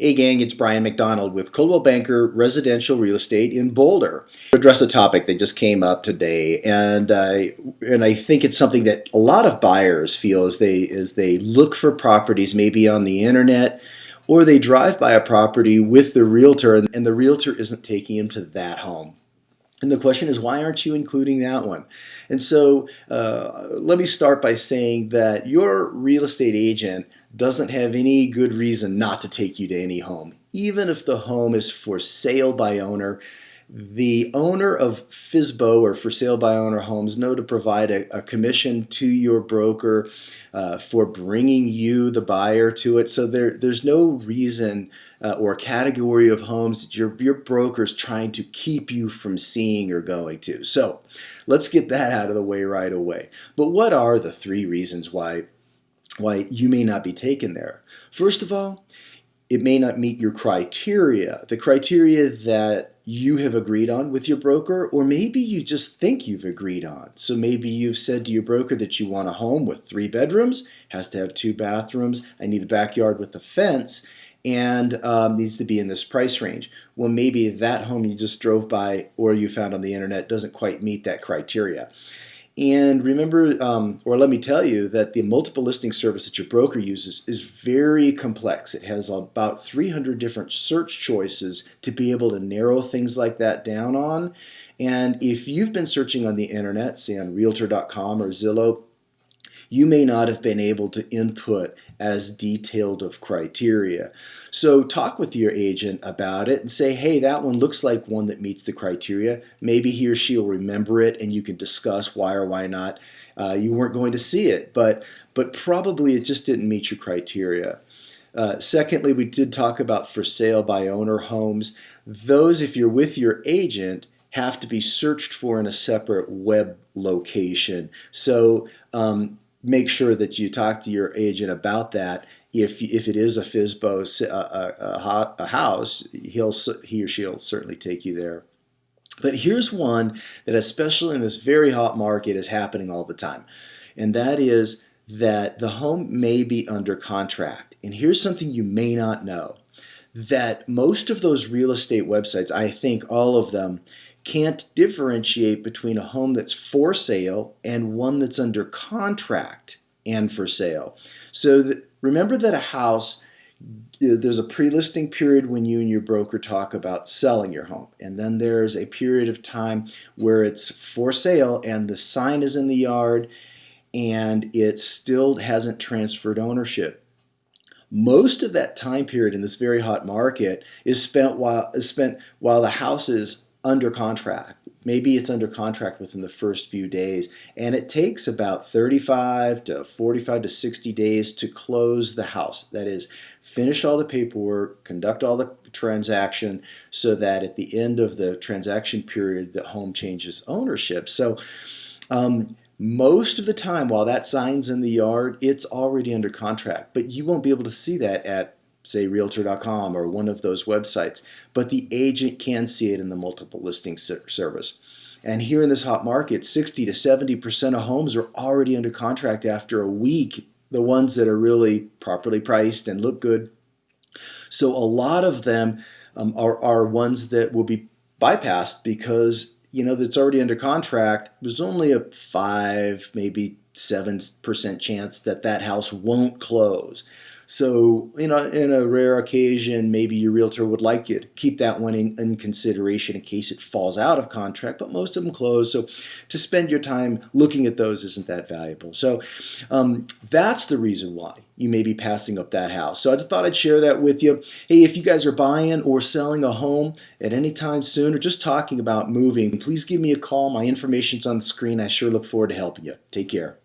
Hey gang, it's Brian McDonald with Coldwell Banker Residential Real Estate in Boulder. To address a topic that just came up today, and I think it's something that a lot of buyers feel as they look for properties maybe on the internet, or they drive by a property with the realtor and the realtor isn't taking them to that home. And the question is, why aren't you including that one? And so let me start by saying that your real estate agent doesn't have any good reason not to take you to any home. Even if the home is for sale by owner, the owner of FSBO or for sale by owner homes know to provide a commission to your broker for bringing you, the buyer, to it. So there's no reason or category of homes that your broker's trying to keep you from seeing or going to. So let's get that out of the way right away. But what are the three reasons why you may not be taken there? First of all, it may not meet your criteria, the criteria that you have agreed on with your broker, or maybe you just think you've agreed on. So maybe you've said to your broker that you want a home with 3 bedrooms, has to have 2 bathrooms, I need a backyard with a fence, and needs to be in this price range. Well, maybe that home you just drove by or you found on the internet doesn't quite meet that criteria. And remember, or let me tell you, that the multiple listing service that your broker uses is very complex. It has about 300 different search choices to be able to narrow things like that down on. And if you've been searching on the internet, say on Realtor.com or Zillow, you may not have been able to input as detailed of criteria. So talk with your agent about it and say, hey, that one looks like one that meets the criteria. Maybe he or she will remember it and you can discuss why or why not you weren't going to see it, but probably it just didn't meet your criteria. Secondly, we did talk about for sale by owner homes. Those, if you're with your agent, have to be searched for in a separate web location. So make sure that you talk to your agent about that. If it is a FSBO a house, he or she'll certainly take you there. But here's one that, especially in this very hot market, is happening all the time, and that is that the home may be under contract. And here's something you may not know, that most of those real estate websites, I think all of them, can't differentiate between a home that's for sale and one that's under contract and for sale. So remember that a house, there's a pre-listing period when you and your broker talk about selling your home, and then there's a period of time where it's for sale and the sign is in the yard and it still hasn't transferred ownership. Most of that time period in this very hot market is spent while the house is under contract. Maybe it's under contract within the first few days, and it takes about 35 to 45 to 60 days to close the house. That is, finish all the paperwork, conduct all the transaction, so that at the end of the transaction period, the home changes ownership. So most of the time, while that sign's in the yard, it's already under contract, but you won't be able to see that at, say, Realtor.com or one of those websites, but the agent can see it in the multiple listing service. And here in this hot market, 60 to 70% of homes are already under contract after a week, the ones that are really properly priced and look good. So a lot of them are ones that will be bypassed because that's already under contract. There's only a 5, maybe 7% chance that house won't close. So, in a rare occasion, maybe your realtor would like you to keep that one in consideration in case it falls out of contract, but most of them close. So to spend your time looking at those isn't that valuable. So that's the reason why you may be passing up that house. So I just thought I'd share that with you. Hey, if you guys are buying or selling a home at any time soon, or just talking about moving, please give me a call. My information's on the screen. I sure look forward to helping you. Take care.